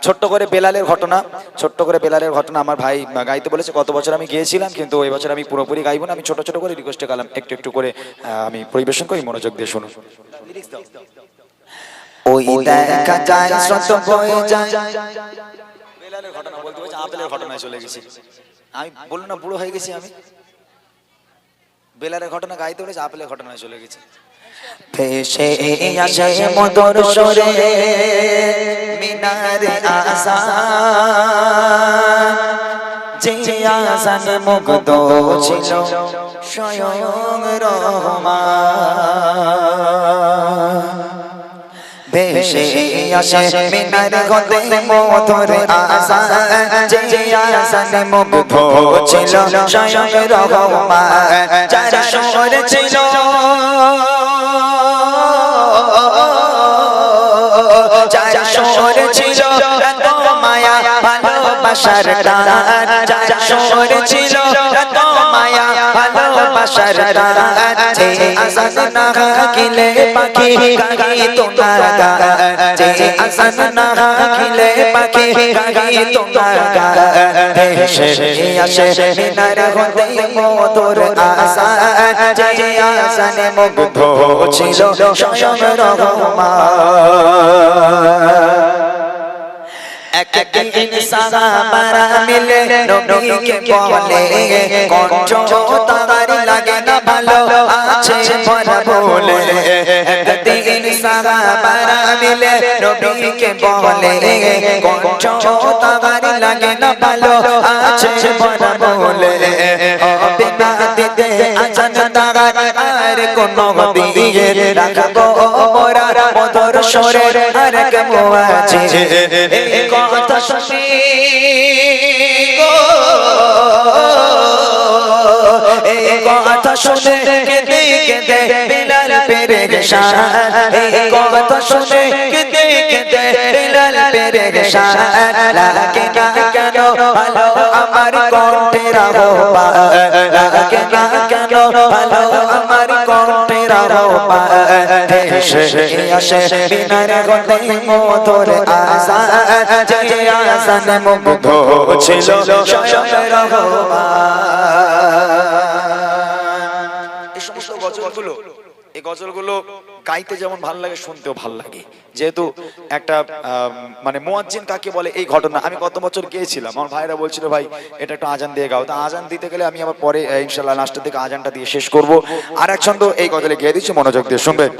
ছোট্ট করে বেলালের ঘটনা আমার ভাই গাইতে বলেছে। গত বছর আমি গিয়েছিলাম, কিন্তু এই বছর আমি পুরোপুরি গাইবো না, আমি ছোট ছোট করে রিকোয়েস্টে গালাম, একটু একটু করে আমি পরিবেশন করি, মনোযোগ দিয়ে শুনুন। ওই দেখা যায় শত বয়ে যায়, বেলালের ঘটনা বলতে বলছে আপেলের ঘটনায় চলে গেছি আমি, বলুন না বুড়ো হয়ে গেছি আমি। বেলালের ঘটনা গাইতে বলেছে, আপেলের ঘটনায় চলে গেছি। ভেসে আসে মধুর সুরে মিনারে আযান, যে আযানে মুগ্ধ ছিল স্বয়ং রহমান। ভেসে আসে মিনার হতে মধুর আযান, যে আযানে মুগ্ধ ছিল স্বয়ং রহমান। যার সুর ছিল মায়া ভালোবাসার টান, যার সুর ছিল এত মায়া ভালোবাসার টান, যে আযান না হাকিলে পাখি গাইতো না গান, যে আযান না হাকিলে পাখি গাইতো না গান। ভেসে আসে মিনার হতে মধুর আযান, যে আযানে মুগ্ধ ছিল স্বয়ং রহমান। একদিন সাহাবারা মিলে নবীকে বলে, কণ্ঠ তার লাগে না ভালো আছে ভরা বলে। একদিন সাহাবারা মিলে নবীকে বলে, কণ্ঠ তার লাগে না ভালো আছে ভরা বলে। হবে না দিতে আযান তার আর কোন দিয়ে রাখবো মোরা মধুর সুরে আর কেমো আছে। এই কথা শুনি গো, এই কথা শুনে কেঁদে কেঁদে বেলাল পেরেশান, এই কথা শুনে কেঁদে কেঁদে বেলাল পেরেশান। লাগে না কেন ভালো আমার কণ্ঠের আহ্বান, লাগে না কেন ভালো আমার কণ্ঠের আহ্বান। ভেসে আসে মিনার হতে মধুর আযান, যে আযানে মুগ্ধ ছিল স্বয়ং রহমান। এই সমস্ত গজলগুলো গাইতে যেমন ভালো লাগে, শুনতেও ভালো লাগে। যেহেতু একটা মানে মুয়াজ্জিন কাকে বলে এই ঘটনা আমি গত বছর গিয়েছিলাম, আমার ভাইরা বলছিল ভাই এটা একটু আজান দিয়ে গাও, তা আজান দিতে গেলে আমি আবার পরে ইনশাআল্লাহ লাস্টের দিকে আজানটা দিয়ে শেষ করব। আর এক ছন্দ এই গজলে গিয়ে দিচ্ছি, মনোযোগ দিয়ে শুনবেন।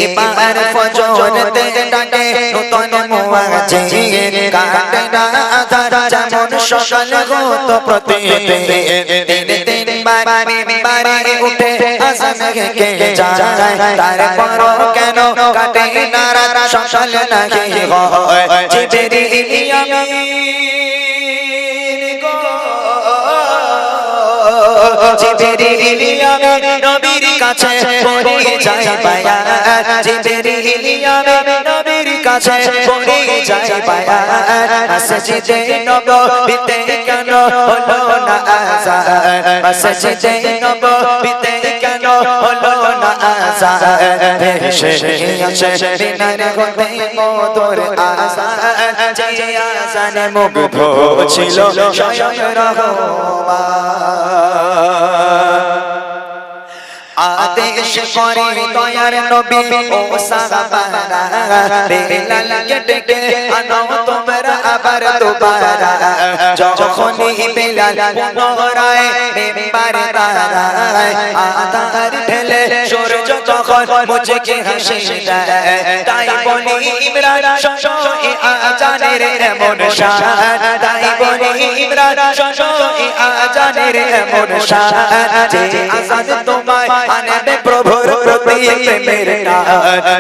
এবার ফজরেতে ডাকে নতুন মুয়াজ্জিন, কাটে না আযান যেমন সকাল হতো প্রতিদিন। তিন মিম্বারে উঠে আযান কে যায়, তারপরও কেন কাটে না রাত সকাল নাহি হয়। জিবরিল আমিন গো, জিবরিল আমিন নবীর কাছে পড়ে যায় বায়ান, জিবরিল আমিন নবীর কাছে পড়ে যায় বায়ান। মসজিদে নববীতে কেন হলো না আযান, মসজিদে নববীতে কেন হলো না আযান। ভেসে আসে মিনার হতে মধুর আযান, যে আযানে মুগ্ধ ছিল স্বয়ং রহমান। আদেশ করে দয়ার নবী ও সাহাবারা, বেলালকে ডেকে আনো তোমরা আবার দুবারা। যখনই বেলাল পুনরায় মিম্বারে দাঁড়ায়, আধার ঢেলে সূর্য তখন মুচকি হাসি দেয়। তাই বলি ইমরান শোনো এ আযানের এমন শান, তাই বলি ইমরান শোনো এ আযানের এমন শান। যে আযান তোমায় আনবে প্রভুর প্রতি প্রেমের টান,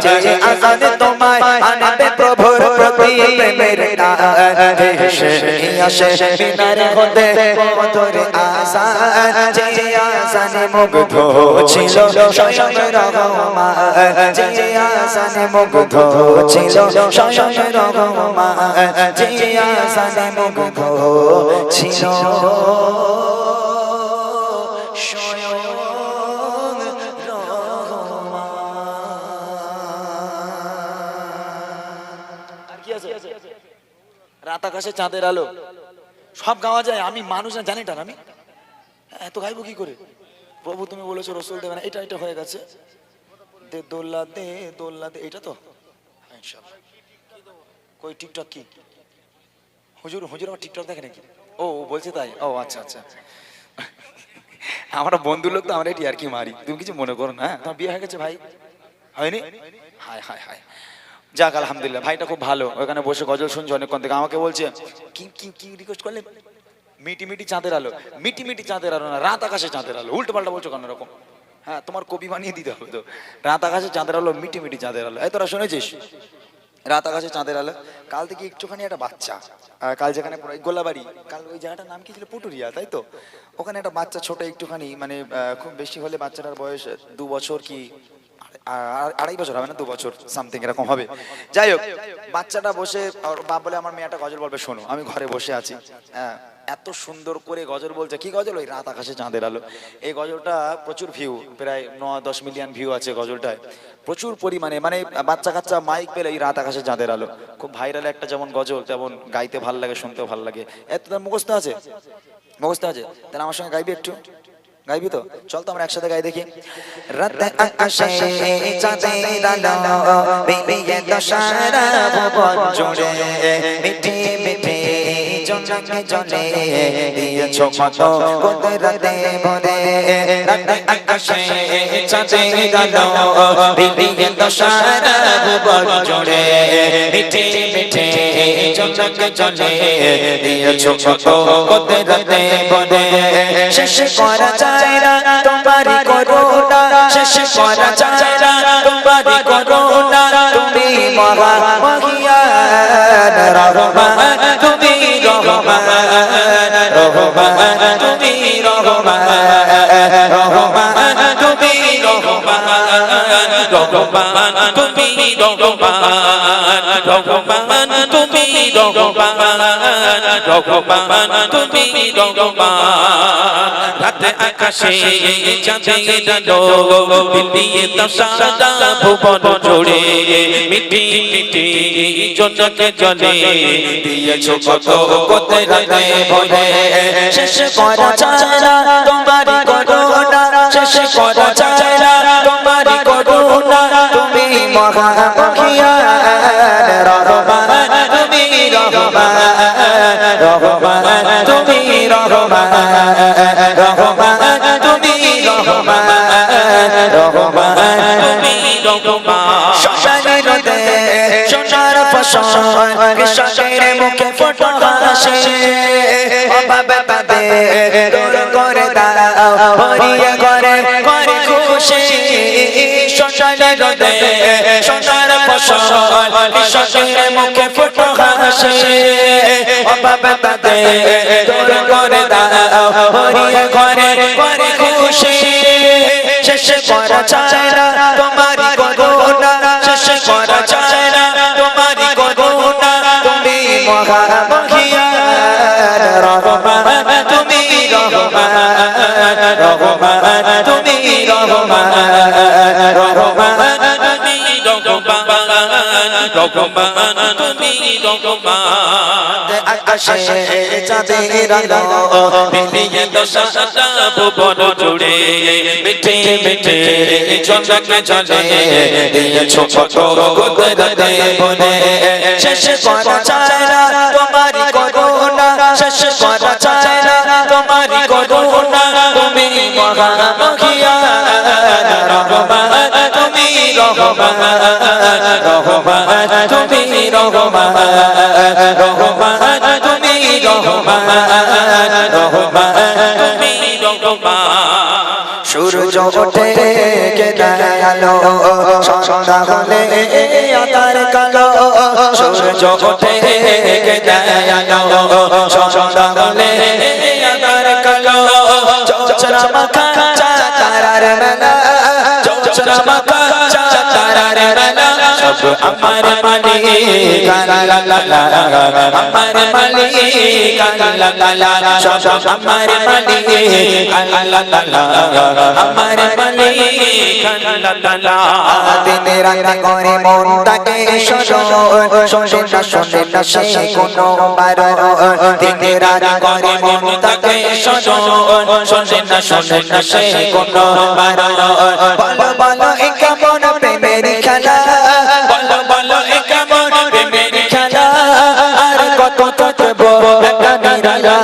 যে আযান তোমায় আনবে প্রভুর প্রতি প্রেমের টান। ভেসে আসে মিনার হতে মধুর আযান, যে আযানে মুগ্ধ ছিল স্বয়ং রহমান, যে আযানে মুগ্ধ ছিল স্বয়ং রহমান, যে আযানে মুগ্ধ ছিল আছে? রাত আকাশে চাঁদের আলো সব গাওয়া যায়, আমি মানুষ না জানি, আমি এত গাইবো কি করে? প্রভু তুমি বলেছো রসুল দেবে না, এটা এটা হয়ে গেছে, দে দোল্লা দে দোল্লা দে, এটা তো ইনশাআল্লাহ। কই টিকটক কি হুজুর? হুজুর আমার টিকটক দেখে নাকি? ও বলছে তাই? ও আচ্ছা আচ্ছা, আমরা বন্ধু লোক তো, আমরা এটি আর কি মারি, তুমি কিছু মনে করো না। তোমার বিয়ে হয়ে গেছে ভাই? হয়নি? হায় হায় হায়, যাক আলহামদুলিল্লাহ, ভাইটা খুব ভালো, ওখানে বসে গজল শুনছে অনেকক্ষণ থেকে। আমাকে বলছে কি কি কি রিকোয়েস্ট করলে? মিটি মিটি চাঁদের আলো, মিটি মিটি চাঁদের আলো না, রাত আকাশে চাঁদের আলো, উল্টো পাল্টা বলছো কেন এরকম? হ্যাঁ তোমার কবি বানিয়ে দিতে হবে তো, রাত আকাশে চাঁদের আলো, মিটি মিটি চাঁদের আলো। এই তোরা শুনেছিস রাত আকাশে চাঁদের আলো? কাল থেকে একটুখানি একটা বাচ্চা, কাল যেখানে গোলাবাড়ি, কাল ওই জায়গাটার নাম কি ছিল, পুটুরিয়া তাই তো, ওখানে একটা বাচ্চা ছোট একটুখানি, মানে খুব বেশি হলে বাচ্চাটার বয়স 2 বছর কি 2.5 বছর হবে না, 2 বছর সামথিং এরকম হবে। যাই হোক, বাচ্চাটা বসে, বাপ বলে আমার মেয়েটা গজল বলবে শোনো। আমি ঘরে বসে আছি, এত সুন্দর করে গজল বলছে। কি গজল? ওই রাত আকাশে চাঁদের আলো। এই গজলটা প্রচুর ভিউ, প্রায় 9-10 মিলিয়ন ভিউ আছে গজলটায়, প্রচুর পরিমাণে। মানে বাচ্চা কাচ্চা মাইক পেলে এই রাত আকাশে চাঁদের আলো খুব ভাইরাল একটা যেমন গজল, তেমন গাইতে ভাল লাগে, শুনতেও ভাল লাগে। এত তার মুখস্থ আছে? মুখস্থ আছে? তাহলে আমার সঙ্গে গাইবি একটু? গাইবি তো? চল তো আমরা একসাথে গাই দেখি। রাত আকাশে চাঁদের আলো বিলিয়ে দশারা ভুবন জুড়ে, মিঠে মিঠে জনকে জলে দিয়েছো কত কুদরতে ভরে। রাত আকাশে চাঁদের আলো বিলিয়ে দশারা ভুবন জুড়ে, মিঠে মিঠে জনকে জলে দিয়েছো কত কুদরতে ভরে। শেষ করা যায় না তোমারি করুণা, শেষ করা যায় না তোমারি করুণা, তুমি মহা মহিয়ান রহমান, তুমি রহমান রহমান, তুমি রহমান রহমান, তুমি রহমান রহমান, তুমি রহমান রহমান, তুমি রহমান রহমান, তুমি রহমান। রাত আকাশে চাঁদের আলো বিলিয়ে দশারা ভুবন জুড়ে, মিটি মিটি জনকে জলে দিয়েছো কত কুদরতে ভরে। শেষ করা যায় না তোমারি করুণা, শেষ করা যায় না তোমারি করুণা, তুমি মহা মহিয়ান রহমান, তুমি রহমান রহমান, তুমি রহমান রহমান, তুমি রহমান রহমান, তুমি রহমান। শ্মশানের রোদে সোনার ফসল কৃষকের মুখে ফোটা হাসে, অভাব তাদের দূর করে দাও, ভরিয়ে ঘরে করে খুশি। শ্মশানের রোদে সোনার ফসল কৃষকের মুখে ফোটা হাসে, অভাব তাদের দূর করে দাও, ভরিয়ে ঘরে করে খুশি। শেষ করা যায় না তোমারি করুণা, শেষ করা যায় না তোমারি করুণা, তুমি মহা মহিয়ান রহমান, তুমি রহমান রহমান, তুমি রহমান রহমান, তুমি রহমান রহমান, তুমি রহমান। আকাশে চাঁদের আলো বিলিয়ে দশারা ভুবন জুড়ে, মিঠে মিঠে জনকে জলে দিয়েছো কত কুদরতে ভরে। শেষ করা যায় না তোমারি করুণা, শেষ করা যায় না তোমারি করুণা, তুমি মহা মহিয়ান রহমান, তুমি রহমান রহমান, তুমি রহমান রহমান, তুমি রহমান রহমান, তুমি রহমান। সূর্য ওঠে কে দেয় আলো, সন্ধ্যা হলে আধার কালো, সূর্য ওঠে কে দেয় আলো, সন্ধ্যা হলে আধার কালো। জোছনা মাখা তারার মেলা, জোছনা মাখা তারার মেলা, সব আমার মালিক আল্লাহ আমার মালিক আল্লাহ সব আমার মালিক আল্লাহ আমার মালিক আল্লাহ দিনে রাতে করে মনটাকে শোনে না সে কোনো বারণ দিনে রাতে করে মনটাকে শোনে না সে কোনো বারণ বলো বলো এ কেমন প্রেমের খেলা বলো বলো এ কেমন প্রেমের খেলা আর কত থাকবো একা নিরালা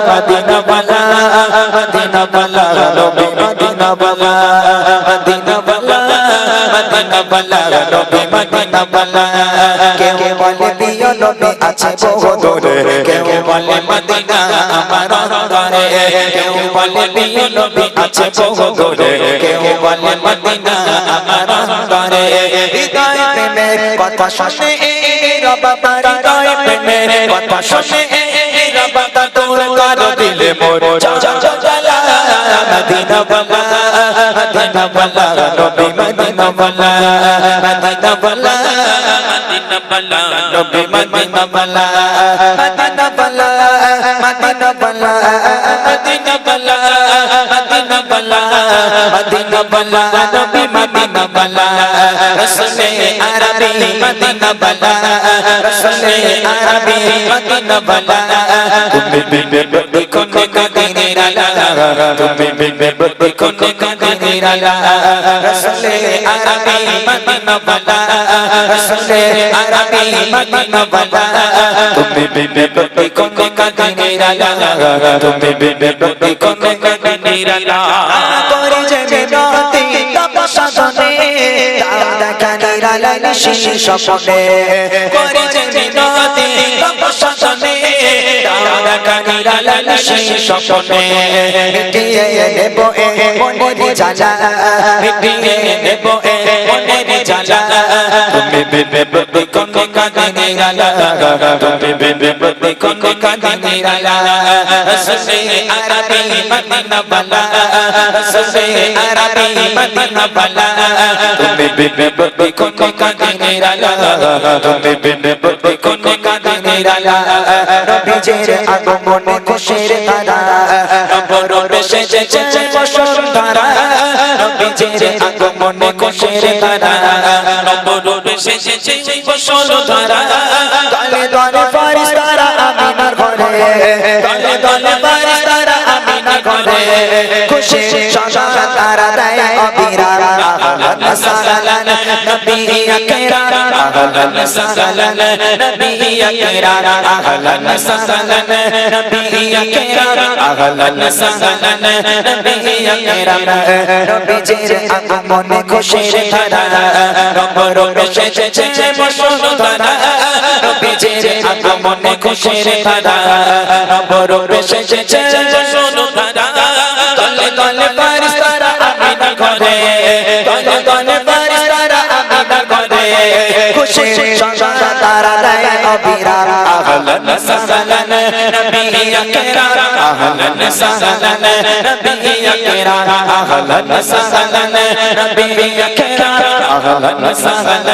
মদিনা বালা নবী মদিনা বালা মদিনা বালা নবী মদিনা বালা কেউ বলে প্রিয় নবী আছে বহু দূরে কেউ বলে মদিনা আমার অন্তরে কেউ বলে প্রিয় নবী আছে বহু দূরে কেউ বলে মদিনা আমার অন্তরে হৃদয় প্রেমের কথা শুনে রবা হৃদয় প্রেমের কথা শুনে রবা তোর কার দিলে মোর জালা মদিনা বালা নবী মদিনা বালা মদিনা বালা নবী মদিনা বালা মদিনা বালা মদিনা বালা মদিনা বালা মদিনা বালা মদিনা বালা নবী মদিনা বালা রসুলে আরবি মদিনা বালা রসুলে আরবি মদিনা বালা তুমি বিবে দেখো কাদিনের আলা তুমি বিবে দেখো কাদিনের আলা রসুলে আরবি মদিনা বালা রসুলে আরবি মদিনা বালা তুমি বিবে দেখো কাদিনের আলা তুমি বিবে দেখো কাদিনের আলা করে যে বিনতি তপস্যা জনে দেখা নিরালা নিশি স্বপ্নে করে যে বিনতি তপস্যা জনে দেখা নিরালা নিশি স্বপ্নে মিটিয়ে নেব এ মনের জ্বালা মিটিয়ে নেব এ মনের জ্বালা তুমি বিবে দেখো কাদিনের আলা তুমি বিবে দেখো কাদিনের আলা রসুলে আরবি মদিনা বালা রসুলে আরবি মদিনা বালা তুমি বিবে দেখো কাদিনের আলা তুমি বিবে দেখো কাদিনের আলা নবীজির আগমনে খুশির তারা নবর বেশে যেছে বসুন্ধরা নবীজির আগমনে খুশির তারা নবর বেশে যেছে বসুন্ধরা দলে দলে ফারিস্তারা আমিনার ঘরে দলে দলে ফারিস্তারা আমিনার ঘরে খুশি সাদা তারা দেয় অবিরাম আহলান সালান নবী আকরাম আহলান সালান নবী আকরাম আহলান সালান নবী আকরাম আহলান সালান নবী আকরাম নবীজির আগমনে খুশির ধারা রব্বর বেশে যেছে বসুন্ধরা নবীজির আগমনে খুশির ধারা রব্বর বেশে যেছে বসুন্ধরা দলে দলে ফারিস্তারা আমিনার ঘরে দলে দলে ফারিস্তারা আমিনার ঘরে খুশি সাদা তারা দেয় অবিরাম আহলান সালান নবী আকরাম আহলান সালান নবী আকরাম আহলান সালান নবী আকরাম আহলান সালান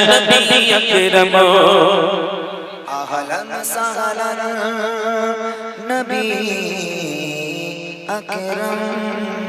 নবী আকরাম আহলান সালান নবী আকরাম